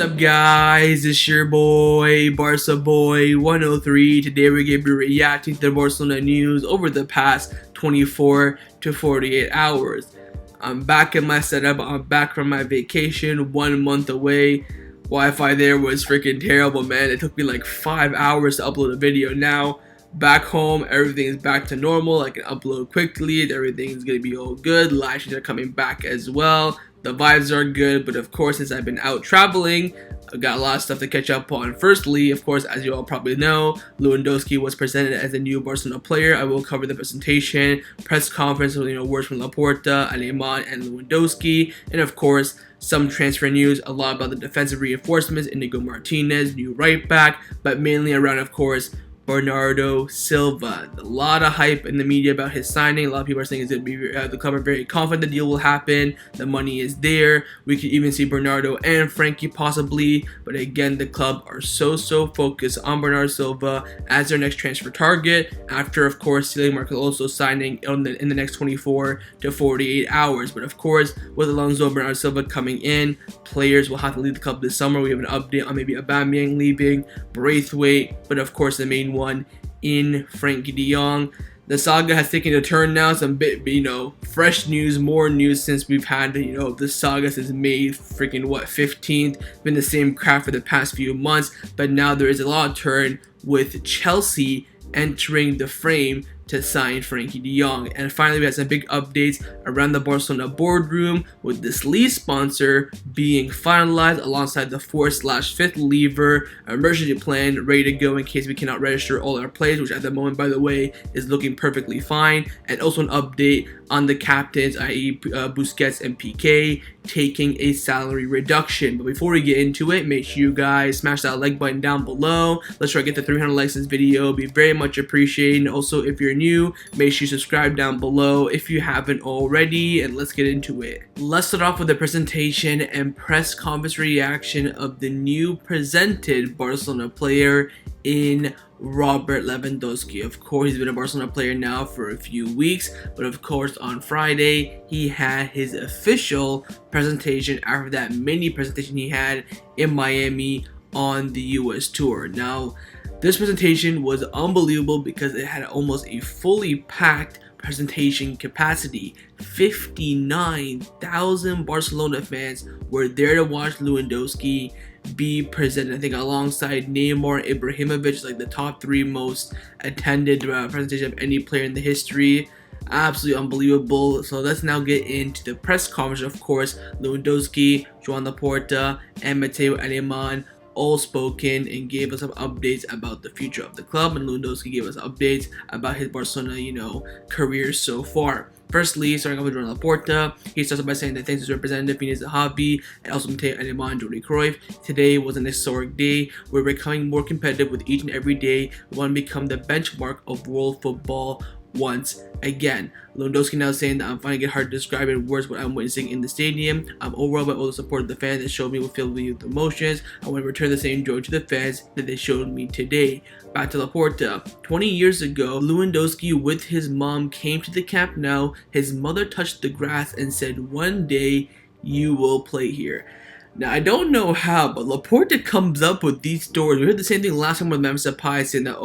up, guys? It's your boy, Barca Boy 103. Today we're going to be reacting to the Barcelona news over the past 24 to 48 hours. I'm back in my setup. I'm back from my vacation, 1 month away. Wi-Fi there was freaking terrible, man. It took me like 5 hours to upload a video. Now, back home, everything is back to normal. I can upload quickly. Everything's going to be all good. Live streams are coming back as well. The vibes are good, but of course, since I've been out traveling, I've got a lot of stuff to catch up on. Firstly, of course, as you all probably know, Lewandowski was presented as a new Barcelona player. I will cover the presentation, press conference, words from Laporta, Alemán, and Lewandowski, and of course, some transfer news, a lot about the defensive reinforcements, Inigo Martinez, new right back, but mainly around, of course, Bernardo Silva. A lot of hype in the media about his signing. A lot of people are saying the club are very confident the deal will happen. The money is there. We could even see Bernardo and Frenkie possibly. But again, the club are so focused on Bernardo Silva as their next transfer target. After, of course, sealing Alonso signing in the next 24 to 48 hours. But of course, with Alonso and Bernardo Silva coming in, players will have to leave the club this summer. We have an update on maybe Aubameyang leaving, Braithwaite, but of course the main one in Frenkie de Jong. The saga has taken a turn now. Some fresh news, more news since we've had the saga since May 15th. Been the same crap for the past few months, but now there is a lot of turn with Chelsea entering the frame to sign Frenkie de Jong. And finally, we had some big updates around the Barcelona boardroom with this lease sponsor being finalized alongside the 4/5th lever emergency plan ready to go in case we cannot register all our players, which at the moment, by the way, is looking perfectly fine. And also an update on the captains, i.e. Busquets and Pique, taking a salary reduction. But before we get into it, make sure you guys smash that like button down below. Let's try to get to 300 likes in this video. It'd be very much appreciated. And also, if you're new, make sure you subscribe down below if you haven't already, and let's get into it. Let's start off with the presentation and press conference reaction of the new presented Barcelona player in Robert Lewandowski. Of course, he's been a Barcelona player now for a few weeks, but of course on Friday he had his official presentation after that mini presentation he had in Miami on the US tour. Now, this presentation was unbelievable because it had almost a fully packed presentation capacity. 59,000 Barcelona fans were there to watch Lewandowski be presented, I think, alongside Neymar, Ibrahimovic, like the top 3 most attended presentation of any player in the history. Absolutely unbelievable. So let's now get into the press conference. Of course, Lewandowski, Joan Laporta, and Mateo Alemán all spoken and gave us some updates about the future of the club, and Lewandowski gave us updates about his Barcelona, career so far. Firstly, starting off with Joan Laporta, he starts by saying that thanks to his representative, Inigo Martinez, and also Mateo Alemán, Jordi Cruyff, today was an historic day. We're becoming more competitive with each and every day. We want to become the benchmark of world football once again. Lewandowski now saying that I'm finding it hard to describe in words what I'm witnessing in the stadium. I'm overwhelmed by all the support of the fans that showed me filled me with emotions. I want to return the same joy to the fans that they showed me today. Back to Laporta. 20 years ago, Lewandowski with his mom came to the Camp Nou. His mother touched the grass and said, "One day you will play here." Now, I don't know how, but Laporta comes up with these stories. We heard the same thing last time with Memphis Depay saying that,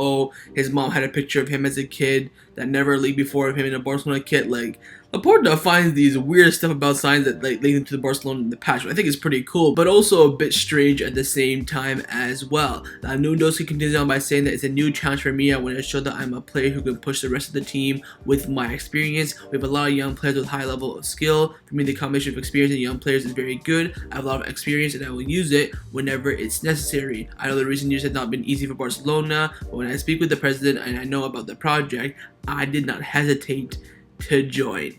his mom had a picture of him as a kid that never leaked before of him in a Barcelona kit. Like, Laporta finds these weird stuff about signs that lead him to the Barcelona in the past, which I think is pretty cool, but also a bit strange at the same time as well. Lewandowski continues on by saying that it's a new challenge for me. I want to show that I'm a player who can push the rest of the team with my experience. We have a lot of young players with high level of skill. For me, the combination of experience and young players is very good. I have a lot of experience and I will use it whenever it's necessary. I know the recent years have not been easy for Barcelona, but when I speak with the president and I know about the project, I did not hesitate to join.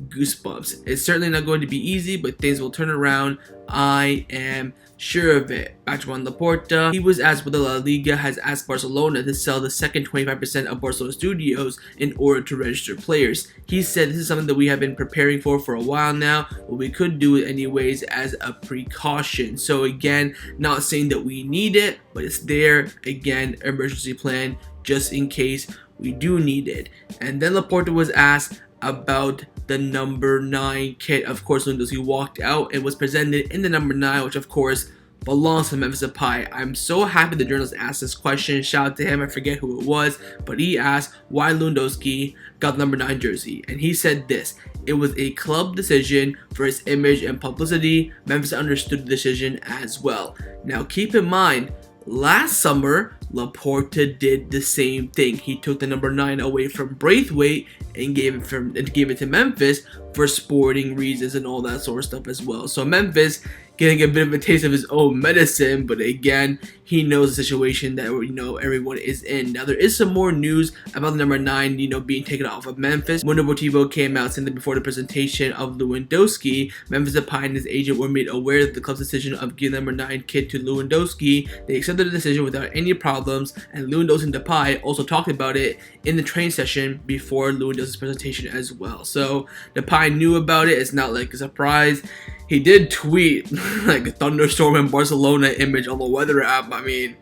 Goosebumps. It's certainly not going to be easy, but things will turn around. I am sure of it. Back to Joan Laporta. He was asked whether La Liga has asked Barcelona to sell the second 25% of Barcelona studios in order to register players. He said this is something that we have been preparing for a while now, but we could do it anyways as a precaution. So again, not saying that we need it, but it's there. Again, emergency plan just in case we do need it. And then Laporta was asked about the number 9 kit. Of course, Lewandowski walked out and was presented in the number 9, which of course belongs to Memphis Depay. I'm so happy the journalist asked this question. Shout out to him. I forget who it was, but he asked why Lewandowski got the number 9 jersey, and he said this: it was a club decision for his image and publicity. Memphis understood the decision as well. Now keep in mind, last summer, Laporta did the same thing. He took the number 9 away from Braithwaite and gave it to Memphis for sporting reasons and all that sort of stuff as well. So Memphis getting a bit of a taste of his own medicine, but again, he knows the situation that everyone is in. Now there is some more news about the number 9, being taken off of Memphis. Mundo Deportivo came out saying that before the presentation of Lewandowski, Memphis Depay and his agent were made aware of the club's decision of giving the number 9 kit to Lewandowski. They accepted the decision without any problems, and Lewandowski and Depay also talked about it in the training session before Lewandowski's presentation as well. So Depay knew about it. It's not like a surprise. He did tweet like a thunderstorm in Barcelona image on the weather app. I mean,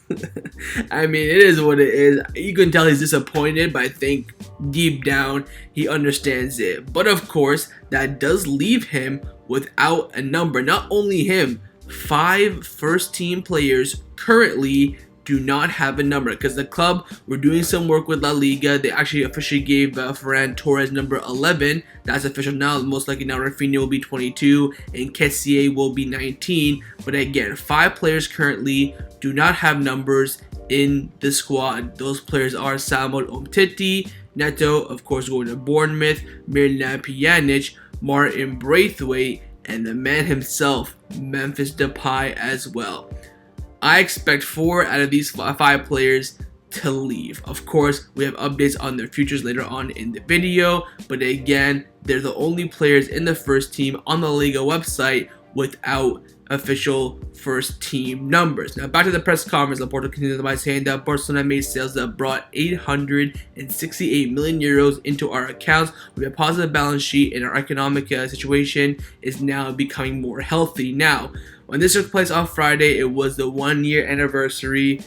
it is what it is. You can tell he's disappointed, but I think deep down he understands it. But of course, that does leave him without a number. Not only him, 5 first-team players currently do not have a number, because the club were doing some work with La Liga. They actually officially gave Ferran Torres number 11. That's official now. Most likely now Rafinha will be 22 and Kessié will be 19. But again, 5 players currently do not have numbers in the squad. Those players are Samuel Umtiti, Neto, of course, going to Bournemouth, Miralem Pjanic, Martin Braithwaite, and the man himself, Memphis Depay as well. I expect 4 out of these 5 players to leave. Of course, we have updates on their futures later on in the video, but again, they're the only players in the first team on the Liga website without official first team numbers. Now back to the press conference, Laporta continued by saying that Barcelona made sales that brought 868 million euros into our accounts with a positive balance sheet, and our economic situation is now becoming more healthy. Now, when this took place on Friday, it was the 1-year anniversary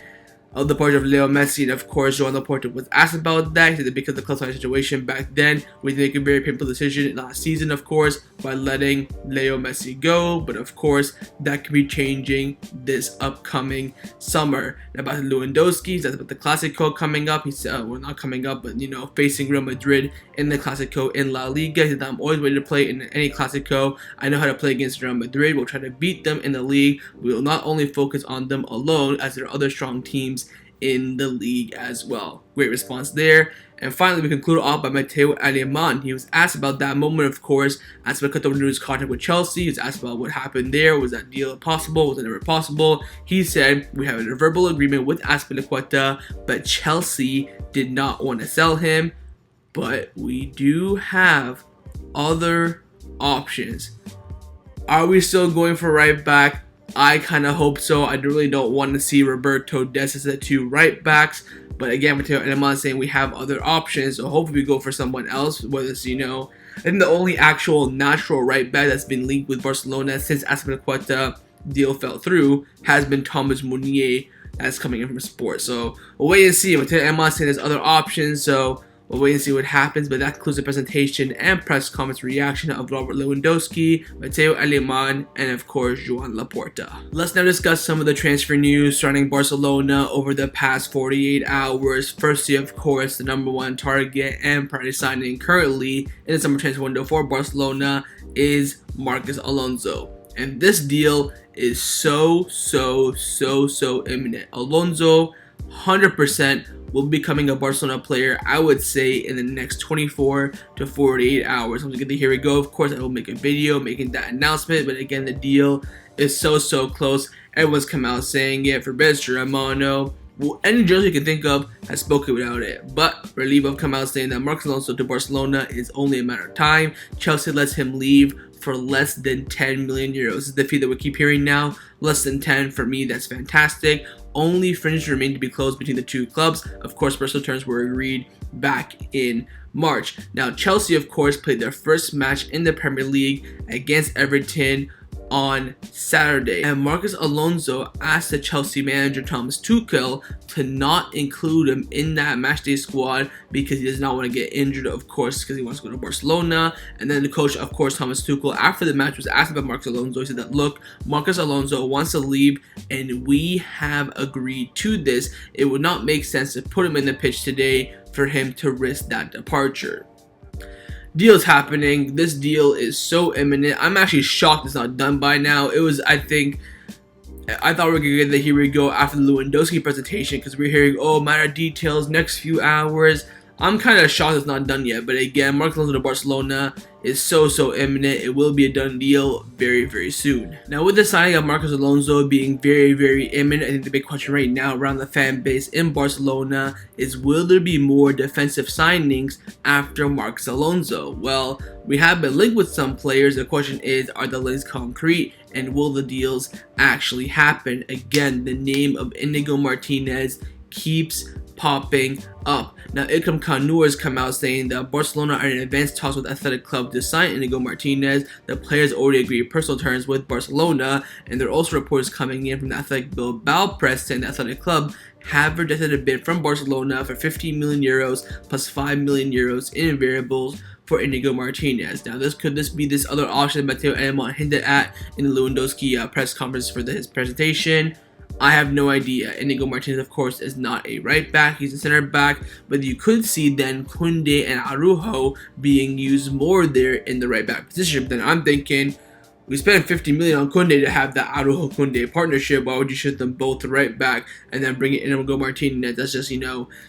of the departure of Leo Messi, and of course, Joan Laporta was asked about that. He said that because of the club's situation back then, we make a very painful decision last season, of course, by letting Leo Messi go. But of course, that could be changing this upcoming summer. And about Lewandowski, that's about the Clasico coming up. He said, well, not coming up, but facing Real Madrid in the Clasico in La Liga. He said that I'm always ready to play in any Clasico. I know how to play against Real Madrid. We'll try to beat them in the league. We will not only focus on them alone, as there are other strong teams in the league as well. Great response there. And finally, we conclude off by Matteo Aleman. He was asked about that moment, of course, as Pique renewed his contract with Chelsea. He was asked about what happened there. Was that deal possible? Was it never possible? He said, we have a verbal agreement with Azpilicueta, but Chelsea did not want to sell him. But we do have other options. Are we still going for right back? I kind of hope so. I really don't want to see Roberto Des as the 2 right backs. But again, Matteo Aleman saying we have other options. So hopefully we go for someone else. Whether it's, I think the only actual natural right back that's been linked with Barcelona since Azpilicueta deal fell through has been Thomas Meunier. That's coming in from Sport. So we'll wait and see. Matteo Aleman saying there's other options. So we'll wait and see what happens, but that concludes the presentation and press conference reaction of Robert Lewandowski, Matteo Aleman, and of course, Joan Laporta. Let's now discuss some of the transfer news surrounding Barcelona over the past 48 hours. Firstly, of course, the number 1 target and priority signing currently in the summer transfer window for Barcelona is Marcos Alonso. And this deal is so imminent. Alonso, 100%, will be becoming a Barcelona player, I would say, in the next 24 to 48 hours. I'm going to here we go. Of course, I will make a video making that announcement, but again, the deal is so close. Everyone's come out saying it. Fabrizio Romano, any jersey you can think of has spoken about it. But Relivo have come out saying that Marcos Alonso to Barcelona is only a matter of time. Chelsea lets him leave for less than 10 million euros. This is the fee that we keep hearing now. Less than 10 for me, that's fantastic. Only fringes remain to be closed between the 2 clubs. Of course, personal terms were agreed back in March. Now, Chelsea, of course, played their first match in the Premier League against Everton on Saturday. And Marcos Alonso asked the Chelsea manager Thomas Tuchel to not include him in that matchday squad because he does not want to get injured, of course, because he wants to go to Barcelona. And then the coach, of course, Thomas Tuchel, after the match was asked about Marcos Alonso. He said that, look, Marcos Alonso wants to leave and we have agreed to this. It would not make sense to put him in the pitch today for him to risk that departure. Deal's happening. This deal is so imminent. I'm actually shocked it's not done by now. It was, I thought we were going to get the here we go after the Lewandowski presentation because we're hearing, oh, matter details, next few hours. I'm kind of shocked it's not done yet. But again, Marcos Alonso to Barcelona is so imminent. It will be a done deal very soon. Now, with the signing of Marcos Alonso being very imminent, I think the big question right now around the fan base in Barcelona is, will there be more defensive signings after Marcos Alonso? Well, we have been linked with some players. The question is, are the links concrete and will the deals actually happen? Again, the name of Inigo Martinez keeps popping up. Now, Ikram Kanur has come out saying that Barcelona are in advanced talks with Athletic Club to sign Inigo Martinez. The players already agreed personal terms with Barcelona, and there are also reports coming in from the Athletic Bilbao press saying the Athletic Club have rejected a bid from Barcelona for 15 million euros plus 5 million euros in variables for Inigo Martinez. Now, could this be this other option Mateo Alemán hinted at in the Lewandowski press conference for his presentation? I have no idea. Inigo Martinez, of course, is not a right back. He's a center back. But you could see then Koundé and Araujo being used more there in the right back position. But then I'm thinking, we spent 50 million on Koundé to have that Araujo-Koundé partnership. Why would you shift them both to right back and then bring in Inigo Martinez? That's just,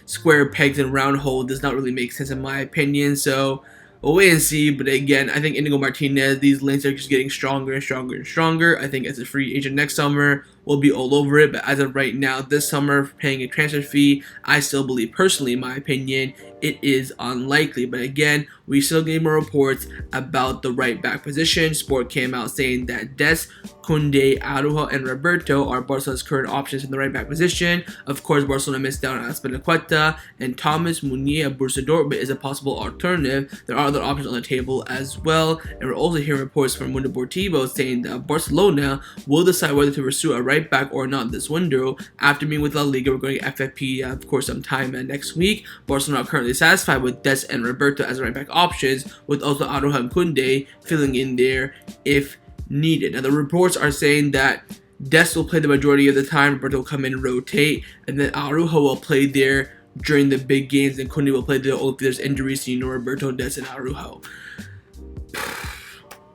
square pegs and round hole. Does not really make sense in my opinion. So we'll wait and see. But again, I think Inigo Martinez, these links are just getting stronger and stronger. I think as a free agent next summer, we'll be all over it. But as of right now, this summer, paying a transfer fee, I still believe, personally, in my opinion, it is unlikely. But again, we still get more reports about the right back position. Sport came out saying that Des, Koundé, Araujo, and Roberto are Barcelona's current options in the right back position. Of course, Barcelona missed out on Azpilicueta, and Thomas Meunier of Borussia Dortmund is a possible alternative. There are other options on the table as well, and we're also hearing reports from Mundo Deportivo saying that Barcelona will decide whether to pursue a right back or not this window. After meeting with La Liga, we're going to FFP, of course, sometime next week. Barcelona are currently satisfied with Des and Roberto as right back options, with also Araujo and Koundé filling in there if needed. Now, the reports are saying that Des will play the majority of the time, Roberto will come in and rotate, and then Araujo will play there during the big games, and Koundé will play there only if there's injuries to Roberto, Des, and Araujo.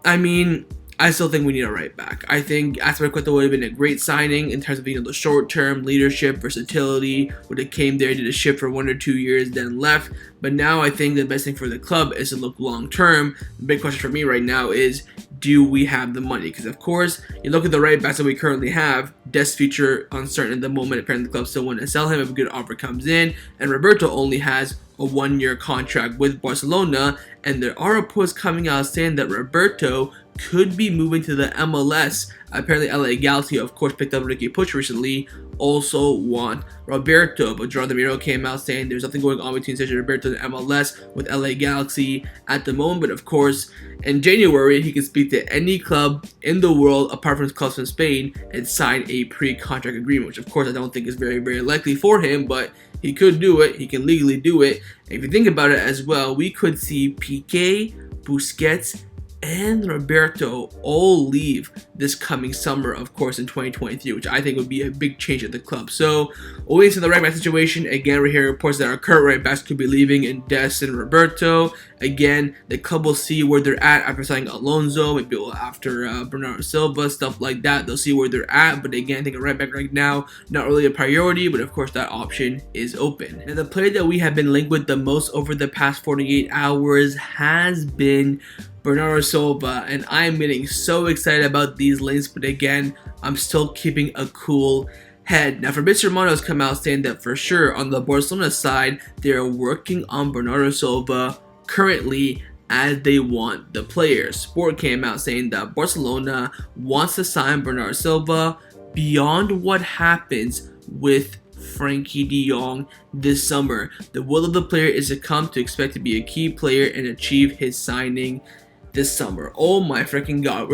I mean, I still think we need a right back. I think Azpilicueta would have been a great signing in terms of the short-term leadership, versatility. When it came there, did a shift for 1 or 2 years, then left. But now I think the best thing for the club is to look long-term. The big question for me right now is, do we have the money? Because of course, you look at the right backs that we currently have. Des future uncertain at the moment. Apparently, the club still want to sell him if a good offer comes in. And Roberto only has a 1-year contract with Barcelona, and there are reports coming out saying that Roberto could be moving to the MLS. Apparently, LA Galaxy, of course, picked up Ricky Puig recently, also want Roberto. But Gerardo Miro came out saying there's nothing going on between Sergio Roberto and MLS with LA Galaxy at the moment. But of course, in January, he can speak to any club in the world apart from his clubs from Spain and sign a pre-contract agreement, which of course I don't think is very likely for him, but he could do it. He can legally do it. And if you think about it as well, we could see Pique, Busquets, and Roberto all leave this coming summer, of course, in 2023, which I think would be a big change at the club. So, always to the right back situation. Again, we're hearing reports that our current right backs could be leaving in Des and Roberto. Again, the club will see where they're at after signing Alonso, maybe after Bernardo Silva, stuff like that. They'll see where they're at. But again, I think a right back right now, not really a priority, but of course that option is open. Now, the player that we have been linked with the most over the past 48 hours has been Bernardo Silva, and I'm getting so excited about these links, but again, I'm still keeping a cool head. Now, Fabrizio Romano has come out saying that for sure on the Barcelona side, they are working on Bernardo Silva currently as they want the player. Sport came out saying that Barcelona wants to sign Bernardo Silva beyond what happens with Frenkie de Jong this summer. The will of the player is to come to expect to be a key player and achieve his signing this summer. Oh my freaking god.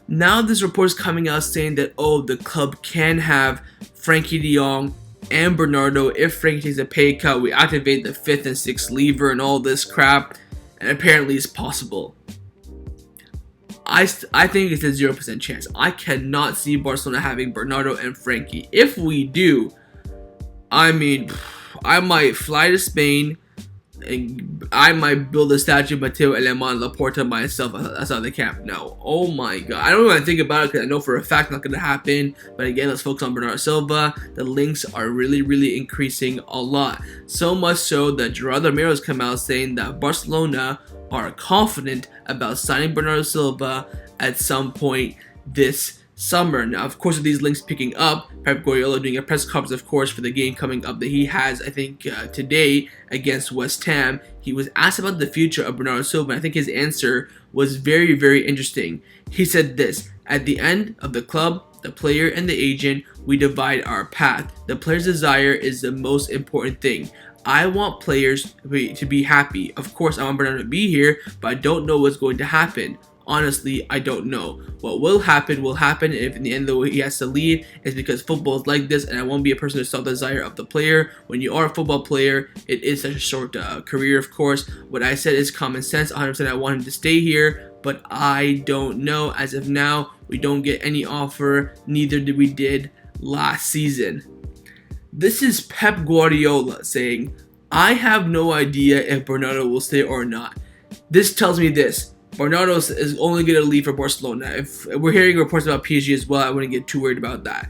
Now this report is coming out saying that, oh, the club can have Frenkie de Jong and Bernardo. If Frenkie takes a pay cut, we activate the 5th and 6th lever and all this crap, and apparently it's possible. I think it's a 0% chance. I cannot see Barcelona having Bernardo and Frenkie. If we do, I mean, I might fly to Spain, and I might build a statue of Mateo Alemán Laporta myself outside the camp. No, oh my god, I don't even think about it because I know for a fact not going to happen. But again, let's focus on Bernardo Silva. The links are really increasing a lot, so much so that Gerardo Romero has come out saying that Barcelona are confident about signing Bernardo Silva at some point this summer. Now, of course, with these links picking up, Pep Guardiola doing a press conference, of course, for the game coming up that he has, I think, today against West Ham. He was asked about the future of Bernardo Silva, and I think his answer was very interesting. He said this: at the end of the club, the player and the agent, we divide our path. The player's desire is the most important thing. I want players to be happy. Of course, I want Bernardo to be here, but I don't know what's going to happen. Honestly, I don't know. What will happen will happen. If in the end though he has to leave, it's because football is like this, and I won't be a person to stop the desire of the player. When you are a football player, it is such a short career, of course. What I said is common sense. 100% I want him to stay here, but I don't know. As of now, we don't get any offer. Neither did we did last season. This is Pep Guardiola saying, I have no idea if Bernardo will stay or not. This tells me this: Bernardo is only going to leave for Barcelona. If we're hearing reports about PSG as well, I wouldn't get too worried about that.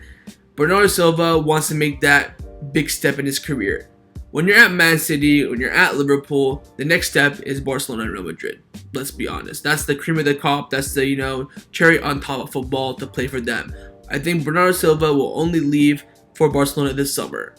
Bernardo Silva wants to make that big step in his career. When you're at Man City, when you're at Liverpool, the next step is Barcelona and Real Madrid. Let's be honest. That's the cream of the crop. That's the, cherry on top of football to play for them. I think Bernardo Silva will only leave for Barcelona this summer.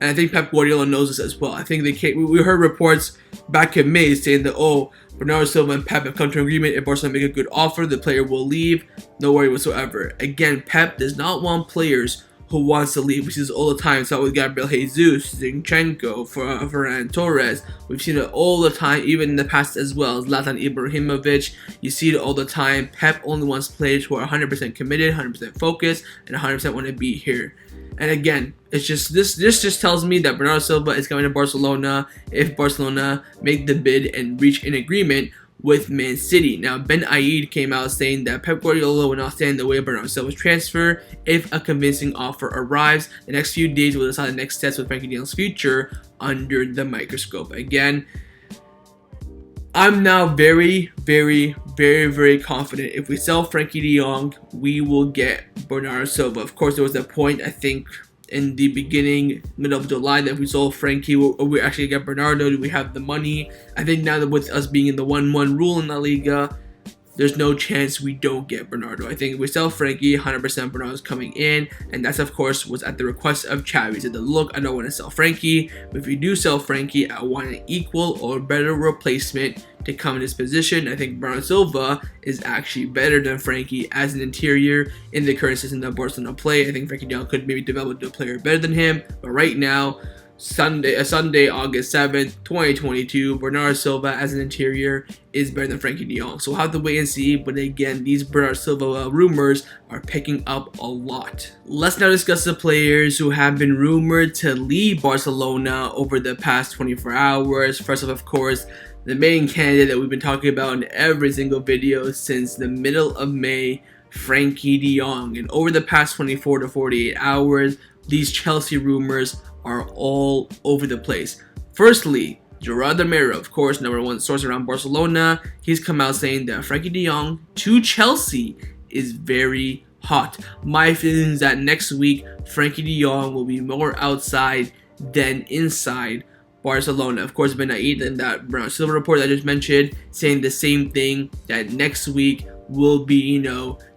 And I think Pep Guardiola knows this as well. I think we heard reports back in May saying that, oh, Bernardo Silva and Pep have come to an agreement. If Barcelona make a good offer, the player will leave. No worry whatsoever. Again, Pep does not want players who wants to leave. We see this all the time. We saw it with Gabriel Jesus, Zinchenko, Ferran Torres. We've seen it all the time, even in the past as well. Zlatan Ibrahimovic. You see it all the time. Pep only wants players who are 100% committed, 100% focused, and 100% want to be here. And again, it's just this just tells me that Bernardo Silva is coming to Barcelona if Barcelona make the bid and reach an agreement with Man City. Now, Ben Aid came out saying that Pep Guardiola will not stand in the way of Bernardo Silva's transfer if a convincing offer arrives. The next few days will decide the next steps with Frenkie de Jong's future under the microscope. Again, I'm now very confident. If we sell Frenkie de Jong, we will get Bernardo Silva. Of course, there was that point, I think, in the beginning, middle of July, that if we sold Frenkie, we actually get Bernardo. Do we have the money? I think now that with us being in the 1-1 rule in La Liga, there's no chance we don't get Bernardo. I think if we sell Frenkie, 100% Bernardo's coming in, and that's, of course, was at the request of Xavi. He said, look, I don't want to sell Frenkie, but if you do sell Frenkie, I want an equal or better replacement to come in this position. I think Bernardo Silva is actually better than Frenkie as an interior in the current system that Barcelona play. I think Frenkie de Jong could maybe develop into a player better than him, but right now, Sunday, August 7th, 2022, Bernardo Silva as an interior is better than Frenkie de Jong. So we'll have to wait and see, but again, these Bernardo Silva rumors are picking up a lot. Let's now discuss the players who have been rumored to leave Barcelona over the past 24 hours. First off, of course, the main candidate that we've been talking about in every single video since the middle of May, Frenkie de Jong. And over the past 24 to 48 hours, these Chelsea rumors are all over the place. Firstly, Gerardo Romero, of course, number one source around Barcelona, he's come out saying that Frenkie de Jong to Chelsea is very hot. My feeling is that next week, Frenkie de Jong will be more outside than inside Barcelona. Of course, Ben Aid and that Bernardo Silva report I just mentioned saying the same thing, that next week will be,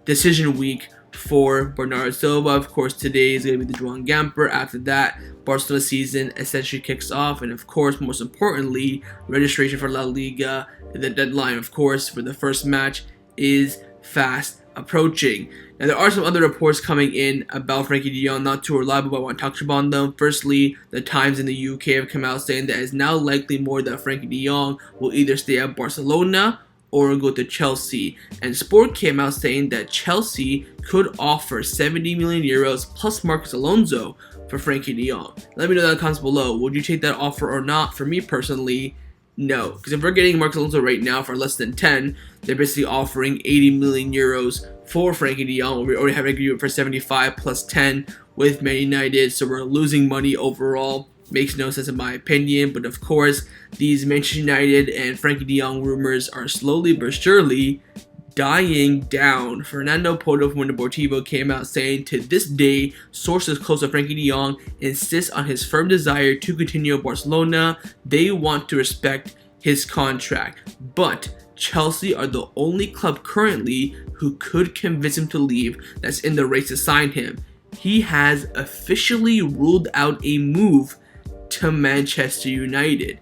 decision week for Bernardo Silva. Of course, today is going to be the Joan Gamper. After that, Barcelona season essentially kicks off, and of course, most importantly, registration for La Liga. The deadline, of course, for the first match is fast approaching. Now, there are some other reports coming in about Frenkie de Jong, not too reliable, but I want to touch upon them. Firstly, the Times in the UK have come out saying that it's now likely more that Frenkie de Jong will either stay at Barcelona or go to Chelsea. And Sport came out saying that Chelsea could offer 70 million euros plus Marcos Alonso for Frenkie de Jong. Let me know in the comments below. Would you take that offer or not? For me personally, no. Because if we're getting Marcos Alonso right now for less than 10, they're basically offering 80 million euros for Frenkie de Jong. We already have an agreement for 75 plus 10 with Man United, so we're losing money overall. Makes no sense in my opinion, but of course, these Manchester United and Frenkie de Jong rumors are slowly but surely dying down. Fernando Porto from Deportivo came out saying, to this day, sources close to Frenkie de Jong insist on his firm desire to continue at Barcelona. They want to respect his contract, but Chelsea are the only club currently who could convince him to leave that's in the race to sign him. He has officially ruled out a move to Manchester United.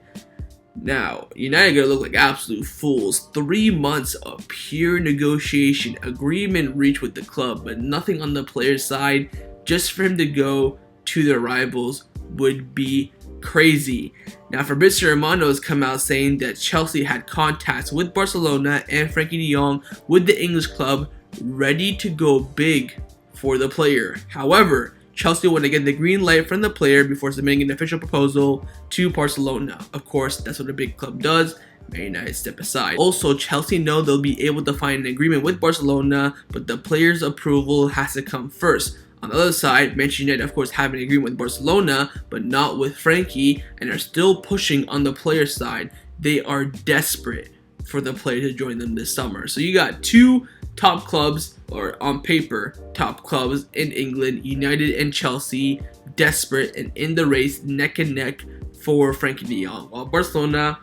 Now, United are going to look like absolute fools. 3 months of pure negotiation, agreement reached with the club, but nothing on the player's side. Just for him to go to their rivals would be crazy. Now, Fabrizio Romano has come out saying that Chelsea had contacts with Barcelona and Frenkie de Jong with the English club ready to go big for the player. However, Chelsea want to get the green light from the player before submitting an official proposal to Barcelona. Of course, that's what a big club does. Man United step aside. Also, Chelsea know they'll be able to find an agreement with Barcelona, but the player's approval has to come first. On the other side, Manchester United, of course, have an agreement with Barcelona, but not with Frenkie, and are still pushing on the player's side. They are desperate for the player to join them this summer. So you got two top clubs, or on paper, top clubs in England, United and Chelsea, desperate and in the race, neck and neck for Frenkie de Jong. While Barcelona,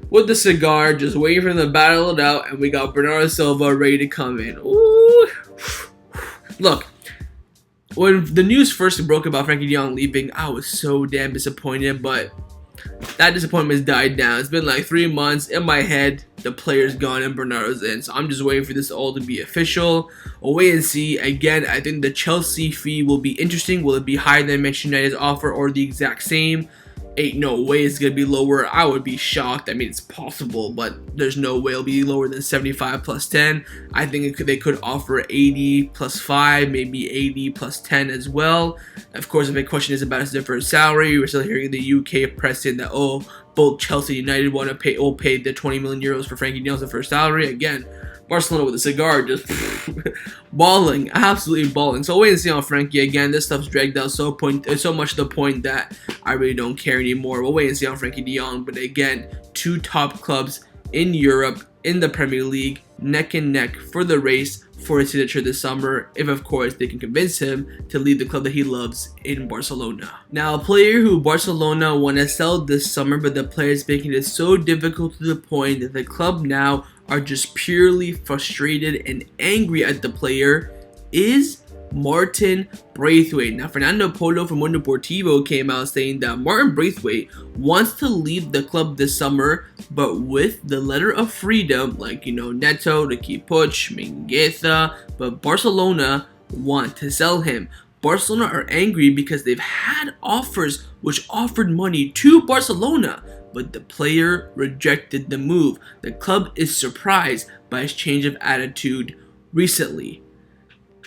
with the cigar, just waiting for them to battle it out, and we got Bernardo Silva ready to come in. Ooh. Look, when the news first broke about Frenkie de Jong leaving, I was so damn disappointed, but that disappointment has died down. It's been like 3 months. In my head, the player's gone and Bernardo's in. So I'm just waiting for this all to be official. We'll wait and see. Again, I think the Chelsea fee will be interesting. Will it be higher than Manchester United's offer or the exact same? Ain't no way it's going to be lower. I would be shocked. I mean, it's possible, but there's no way it'll be lower than 75 plus 10. I think they could offer 80 plus 5, maybe 80 plus 10 as well. Of course, the big question is about his deferred salary. We're still hearing the UK press saying that, both Chelsea and United want to will pay the 20 million euros for Frenkie de Jong's deferred salary. Again, Barcelona with a cigar just balling, absolutely balling. So wait and see on Frenkie. Again, this stuff's dragged out so much to the point that I really don't care anymore. We'll wait and see on Frenkie de Jong. But again, two top clubs in Europe, in the Premier League, neck and neck for the race for his signature this summer, if of course they can convince him to leave the club that he loves in Barcelona. Now, a player who Barcelona want to sell this summer, but the player is making it so difficult to the point that the club now are just purely frustrated and angry at the player, is Martin Braithwaite. Now, Fernando Polo from Mundo Deportivo came out saying that Martin Braithwaite wants to leave the club this summer, but with the letter of freedom, like, Neto, Riqui Puig, Mingueza, but Barcelona want to sell him. Barcelona are angry because they've had offers which offered money to Barcelona, but the player rejected the move. The club is surprised by his change of attitude recently.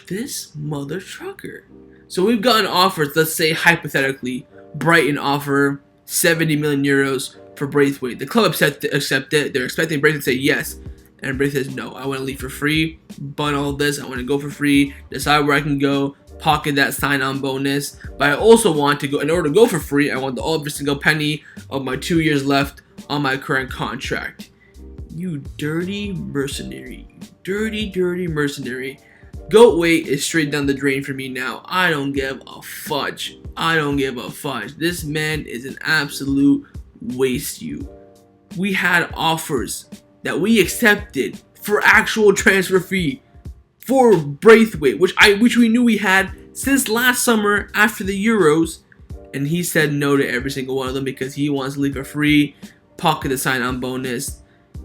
This mother trucker. So we've gotten offers, let's say hypothetically, Brighton offer 70 million euros for Braithwaite. The club accept it. They're expecting Braithwaite to say yes. And Braithwaite says, no, I want to leave for free. But all this, I want to go for free. Decide where I can go. Pocket that sign-on bonus. But I also want to go, in order to go for free, I want every single penny of my 2 years left on my current contract. You dirty mercenary. Dirty, dirty mercenary. Goatway is straight down the drain for me now. I don't give a fudge. I don't give a fudge. This man is an absolute waste. We had offers that we accepted for actual transfer fee for Braithwaite, which we knew we had since last summer after the Euros, and he said no to every single one of them because he wants to leave for free, pocket the sign-on bonus.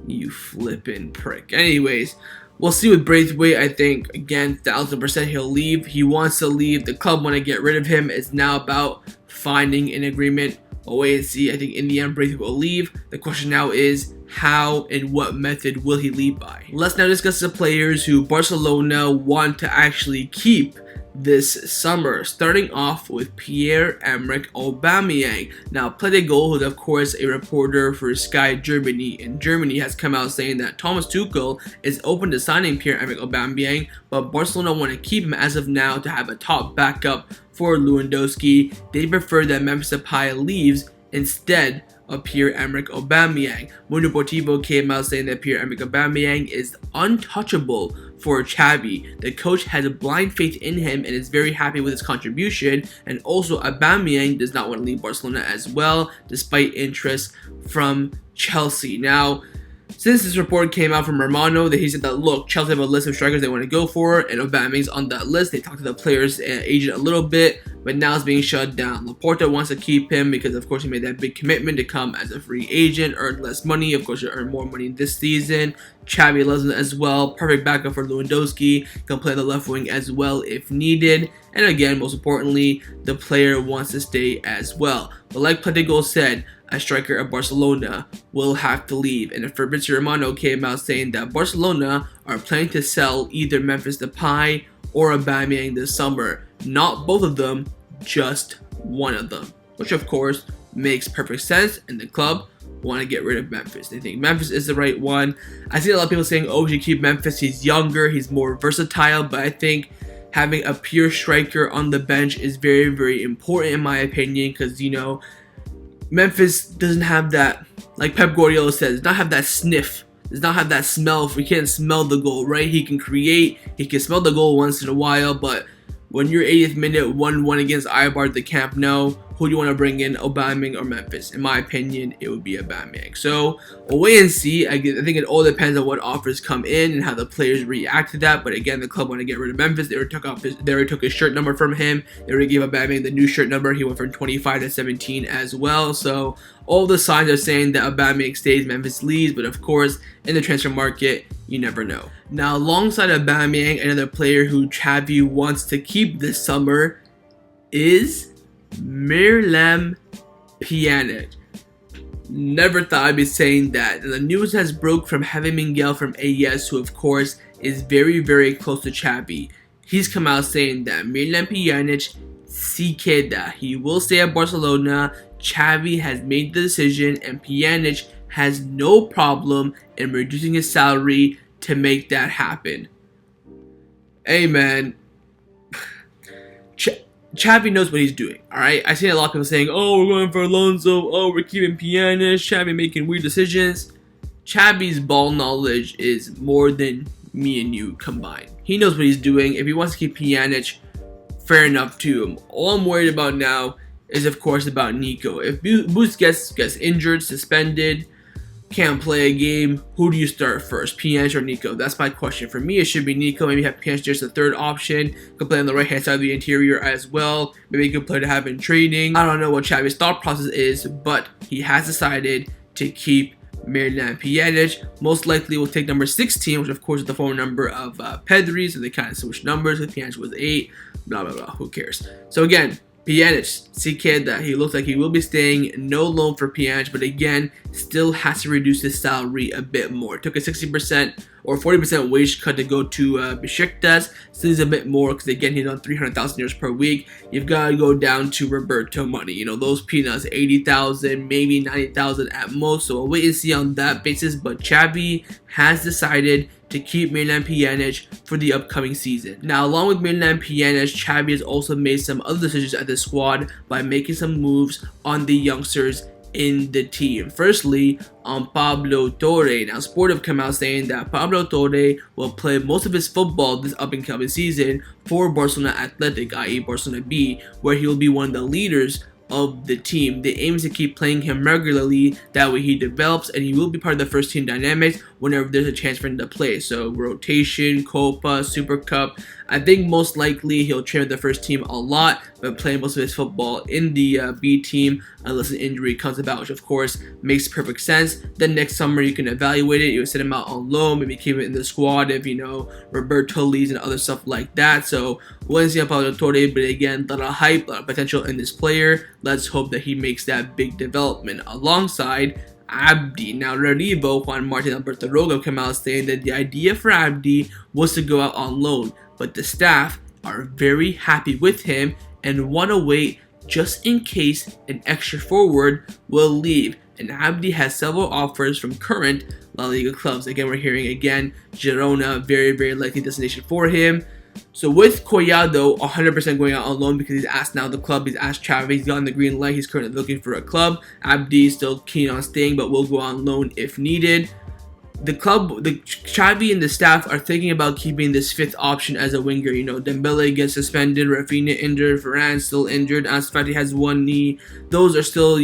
You flippin' prick. Anyways, we'll see with Braithwaite. I think, again, 1000% he'll leave. He wants to leave. The club want to get rid of him. It's now about finding an agreement We'll wait and see. I think in the end, Braithwaite will leave. The question now is, how and what method will he leave by? Let's now discuss the players who Barcelona want to actually keep this summer, starting off with Pierre-Emerick Aubameyang. Now, Pledegol, who is of course a reporter for Sky Germany in Germany, has come out saying that Thomas Tuchel is open to signing Pierre-Emerick Aubameyang, but Barcelona want to keep him as of now to have a top backup for Lewandowski. They prefer that Memphis Depay leaves instead of Pierre-Emerick Aubameyang. Mundo Deportivo came out saying that Pierre-Emerick Aubameyang is untouchable for Xavi. The coach has a blind faith in him and is very happy with his contribution, and also Aubameyang does not want to leave Barcelona as well, despite interest from Chelsea. Now, since this report came out from Romano, that he said that, look, Chelsea have a list of strikers they want to go for, and Aubameyang's on that list. They talked to the player's agent a little bit, but now it's being shut down. Laporta wants to keep him because, of course, he made that big commitment to come as a free agent, earn less money. Of course, he'll earn more money this season. Xavi loves him as well. Perfect backup for Lewandowski. Can play the left wing as well if needed. And again, most importantly, the player wants to stay as well. But like Pledegol said, a striker of Barcelona will have to leave. And Fabrizio Romano came out saying that Barcelona are planning to sell either Memphis Depay or Aubameyang this summer. Not both of them, just one of them. Which of course makes perfect sense, and the club want to get rid of Memphis. They think Memphis is the right one. I see a lot of people saying, oh, we should keep Memphis. He's younger, he's more versatile, but I think having a pure striker on the bench is very, very important in my opinion, because, you know, Memphis doesn't have that, like Pep Guardiola says, does not have that sniff, does not have that smell. If we can't smell the goal, right? He can create, he can smell the goal once in a while, but when you're 80th minute 1-1 against Eibar at the Camp Nou, who do you want to bring in, Aubameyang or Memphis? In my opinion, it would be Aubameyang. So we'll wait and see. I think it all depends on what offers come in and how the players react to that. But again, the club want to get rid of Memphis. They already took his shirt number from him. They already gave Aubameyang the new shirt number. He went from 25 to 17 as well. So all the signs are saying that Aubameyang stays, Memphis leaves. But of course, in the transfer market, you never know. Now, alongside Aubameyang, another player who Xavi wants to keep this summer is Miralem Pjanic. Never thought I'd be saying that. And the news has broke from Javi Miguel from AES, who of course is very, very close to Xavi. He's come out saying that Miralem Pjanic se queda. He will stay at Barcelona. Xavi has made the decision, and Pjanic has no problem in reducing his salary to make that happen. Hey man, Xavi knows what he's doing, alright? I see a lot of people saying, oh, we're going for Alonso, oh, we're keeping Pjanic, Xavi making weird decisions. Xavi's ball knowledge is more than me and you combined. He knows what he's doing. If he wants to keep Pjanic, fair enough to him. All I'm worried about now is, of course, about Nico. If Busquets gets injured, suspended, can't play a game, who do you start first, Pjanic or Nico? That's my question. For me, it should be Nico. Maybe have Pjanic just a third option. Could play on the right hand side of the interior as well. Maybe a good player to have in training. I don't know what Xavi's thought process is, but he has decided to keep Miralem Pjanic. Most likely will take number 16, which of course is the former number of Pedri, so they kind of switched numbers. If Pjanic was 8, blah blah blah, who cares? So again, Pjanic, see kid that he looks like he will be staying, no loan for Pjanic, but again, still has to reduce his salary a bit more. Took a 60% or 40% wage cut to go to Besiktas. Still is a bit more because again, he's on 300,000 euros per week. You've got to go down to Roberto money. You know, those peanuts, 80,000, maybe 90,000 at most. So we'll wait and see on that basis. But Xavi has decided to keep Miralem Pjanic for the upcoming season. Now, along with Miralem Pjanic, Xavi has also made some other decisions at the squad by making some moves on the youngsters in the team. Firstly, on Pablo Torre. Now, Sport have come out saying that Pablo Torre will play most of his football this up-and-coming season for Barcelona Athletic, i.e. Barcelona B, where he will be one of the leaders of the team. The aim is to keep playing him regularly, that way he develops and he will be part of the first team dynamics whenever there's a chance for him to play. So rotation, Copa, Super Cup. I think most likely he'll train with the first team a lot, but play most of his football in the B team unless an injury comes about, which of course makes perfect sense. Then next summer you can evaluate it. You send him out on loan, maybe keep it in the squad if Roberto leaves and other stuff like that. So we'll see about Pablo Torre, but again, a lot of hype, a lot of potential in this player. Let's hope that he makes that big development alongside Abde. Now, Renewal, Juan Martin Alberto Rogo came out saying that the idea for Abde was to go out on loan, but the staff are very happy with him and want to wait just in case an extra forward will leave. And Abde has several offers from current La Liga clubs. Again, we're hearing Girona, very likely destination for him. So with Collado 100% going out on loan because he's asked now the club, he's asked Xavi, he's gotten the green light, he's currently looking for a club. Abde is still keen on staying but will go on loan if needed. The Xavi and the staff are thinking about keeping this fifth option as a winger. Dembele gets suspended, Rafinha injured, Varane still injured, Ansu Fati has one knee. Those are still,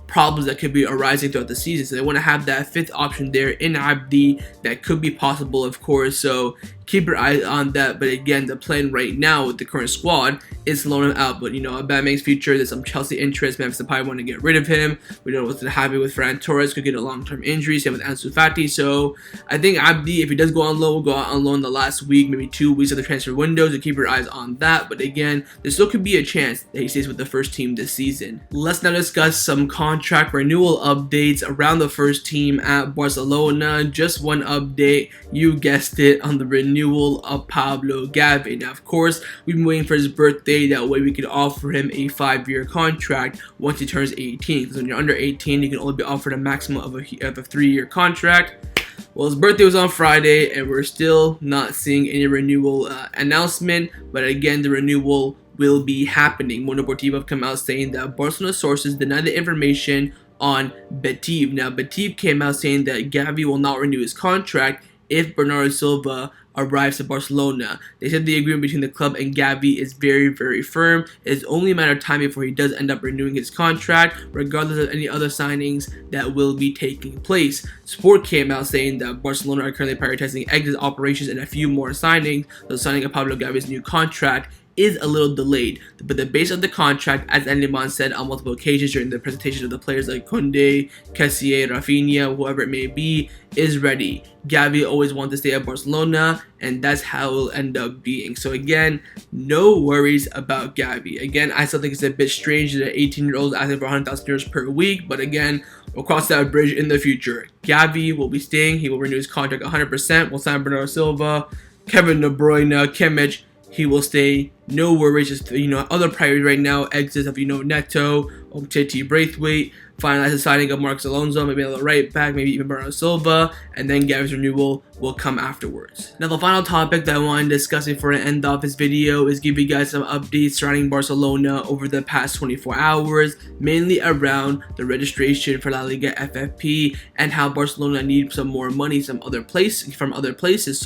problems that could be arising throughout the season. So they want to have that fifth option there in Abde. That could be possible, of course. So keep your eyes on that. But again, the plan right now with the current squad is to loan him out. But Aubameyang's future, there's some Chelsea interest. Memphis probably want to get rid of him. We don't know what's happening with Ferran Torres. Could get a long-term injury. Same with Ansu Fati. So I think Abde, if he does go on loan, will go out on loan the last week, maybe 2 weeks of the transfer window. So keep your eyes on that. But again, there still could be a chance that he stays with the first team this season. Let's now discuss some contract renewal updates around the first team at Barcelona. Just one update, you guessed it, on the renewal of Pablo Gavi. Now, of course, we've been waiting for his birthday. That way we could offer him a 5-year contract once he turns 18. Because when you're under 18, you can only be offered a maximum of a 3-year contract. Well, his birthday was on Friday, and we're still not seeing any renewal announcement. But again, the renewal will be happening. Mundo Deportivo have come out saying that Barcelona sources deny the information on Betiv. Now, Betiv came out saying that Gavi will not renew his contract if Bernardo Silva arrives at Barcelona. They said the agreement between the club and Gavi is very firm. It's only a matter of time before he does end up renewing his contract, regardless of any other signings that will be taking place. Sport came out saying that Barcelona are currently prioritizing exit operations and a few more signings. The signing of Pablo Gavi's new contract is a little delayed, but the base of the contract, as Anliman said on multiple occasions during the presentation of the players like Koundé, Kessié, Rafinha, whoever it may be, is ready. Gavi always wanted to stay at Barcelona, and that's how it will end up being. So again, no worries about Gavi. Again, I still think it's a bit strange that an 18-year-old is asking for 100,000 euros per week, but again, we'll cross that bridge in the future. Gavi will be staying. He will renew his contract 100%. We'll sign Bernardo Silva, Kevin De Bruyne, Kimmich. He will stay. No worries. Just other priorities right now. Exits of Neto, Umtiti, Braithwaite. Finalize the signing of Marcos Alonso, maybe a right back, maybe even Bernardo Silva, and then Gavi's renewal will come afterwards. Now, the final topic that I want to discuss before I end off this video is give you guys some updates surrounding Barcelona over the past 24 hours, mainly around the registration for La Liga FFP and how Barcelona needs some more money from other places,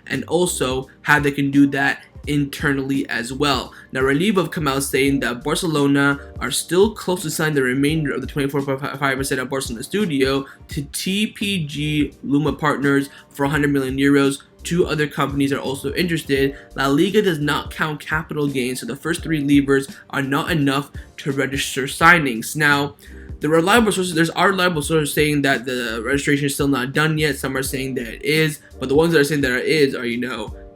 and also how they can do that internally as well. Now, Renewal have come out saying that Barcelona are still close to sign the remainder of the 24.5% of Barcelona Studio to TPG Luma Partners for 100 million euros. 2 other companies are also interested. La Liga does not count capital gains, so the first 3 levers are not enough to register signings. Now, there are reliable sources saying that the registration is still not done yet. Some are saying that it is, but the ones that are saying that it is are,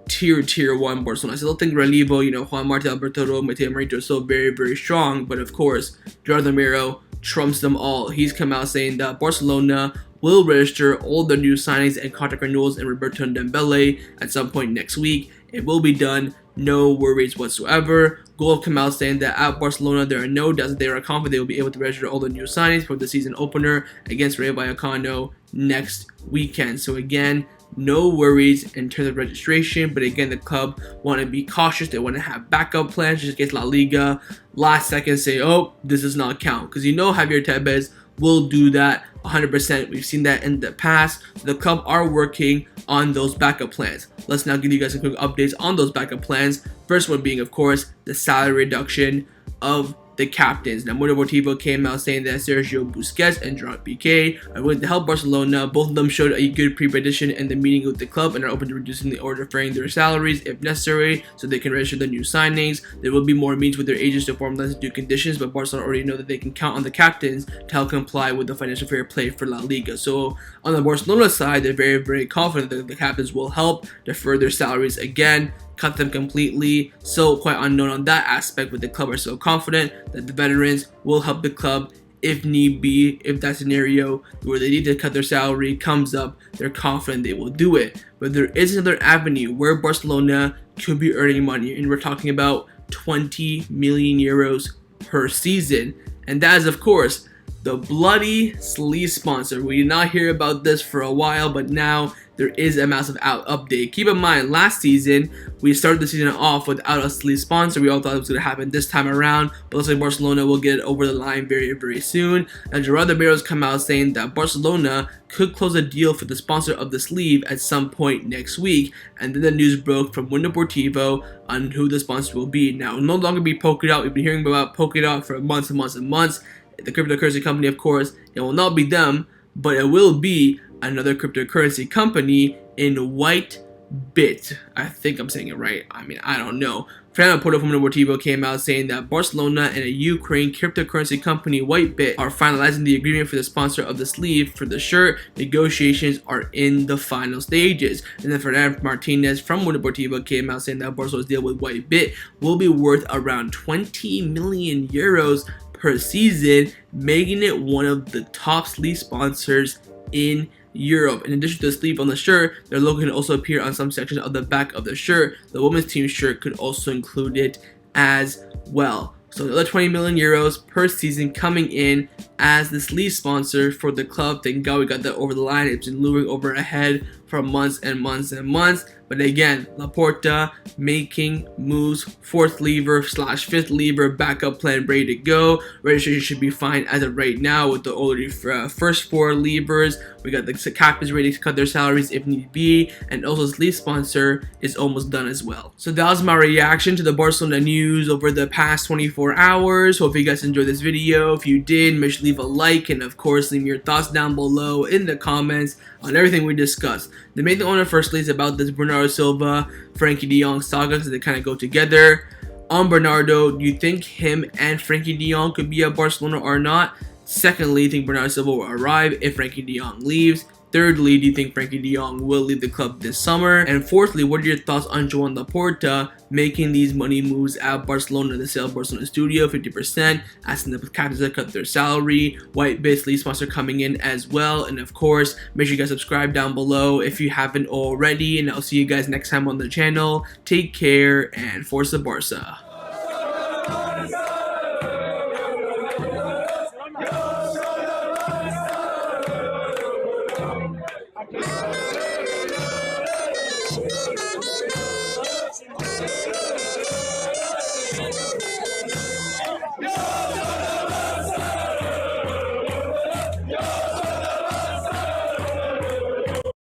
tier 1 Barcelona. I still think Renewal, Juan Martin Alberto Romo, Mateo Marito is still very strong, but of course, Gerardo Miro trumps them all. He's come out saying that Barcelona will register all the new signings and contract renewals in Roberto and Dembele at some point next week. It will be done. No worries whatsoever. Goal have come out saying that at Barcelona, there are no doubts that they are confident they will be able to register all the new signings for the season opener against Rayo Vallecano next weekend. So again, no worries in terms of registration, but again, the club want to be cautious. They want to have backup plans just in case La Liga last second say, oh, this does not count, because Javier Tebas will do that 100%. We've seen that in the past. So the club are working on those backup plans. Let's now give you guys some quick updates on those backup plans. First one being, of course, the salary reduction of the captains. Now, Mundo Deportivo came out saying that Sergio Busquets and Gerard Pique are willing to help Barcelona. Both of them showed a good pre-prediction in the meeting with the club and are open to reducing the or deferring their salaries if necessary so they can register the new signings. There will be more meetings with their agents to formalize the due conditions, but Barcelona already know that they can count on the captains to help comply with the financial fair play for La Liga. So on the Barcelona side, they're very, very confident that the captains will help defer their salaries again, cut them completely. So quite unknown on that aspect, but the club are so confident that the veterans will help the club if need be. If that scenario where they need to cut their salary comes up, they're confident they will do it. But there is another avenue where Barcelona could be earning money, and we're talking about 20 million euros per season. And that is, of course, the bloody sleeve sponsor. We did not hear about this for a while, but now there is a massive update. Keep in mind, last season, we started the season off without a sleeve sponsor. We all thought it was going to happen this time around, but looks like Barcelona will get it over the line very, very soon. And Gerardo Barros come out saying that Barcelona could close a deal for the sponsor of the sleeve at some point next week. And then the news broke from Mundo Deportivo on who the sponsor will be. Now, it will no longer be Polkadot. We've been hearing about Polkadot for months and months and months. The cryptocurrency company, of course, it will not be them, but it will be another cryptocurrency company in Whitebit. I think I'm saying it right. I mean, I don't know. Fernando Porto from Deportivo came out saying that Barcelona and a Ukraine cryptocurrency company, Whitebit, are finalizing the agreement for the sponsor of the sleeve for the shirt. Negotiations are in the final stages. And then Fernando Martinez from Deportivo came out saying that Barcelona's deal with Whitebit will be worth around 20 million euros per season, making it one of the top sleeve sponsors in Europe. In addition to the sleeve on the shirt, their logo can also appear on some sections of the back of the shirt. The women's team shirt could also include it as well. So another 20 million euros per season coming in as the sleeve sponsor for the club. Thank God we got that over the line. It's been luring over ahead for months and months and months. But again, Laporta making moves, fourth lever / fifth lever backup plan ready to go. Registration should be fine as of right now with the already first four levers. We got the captains ready to cut their salaries if need be, and also the sleeve sponsor is almost done as well. So that was my reaction to the Barcelona news over the past 24 hours. Hope you guys enjoyed this video. If you did, make sure to leave a like, and of course leave your thoughts down below in the comments on everything we discussed. The main thing I want to firstly is about this Bernardo Silva, Frenkie de Jong saga, because they kind of go together. On Bernardo, do you think him and Frenkie de Jong could be at Barcelona or not? Secondly, do you think Bernardo Silva will arrive if Frenkie de Jong leaves? Thirdly, do you think Frenkie de Jong will leave the club this summer? And fourthly, what are your thoughts on Joan Laporta making these money moves at Barcelona? The sale of Barcelona studio, 50%, asking the captains to cut their salary, Whitebit sleeve sponsor coming in as well. And of course, make sure you guys subscribe down below if you haven't already. And I'll see you guys next time on the channel. Take care and Forza Barca.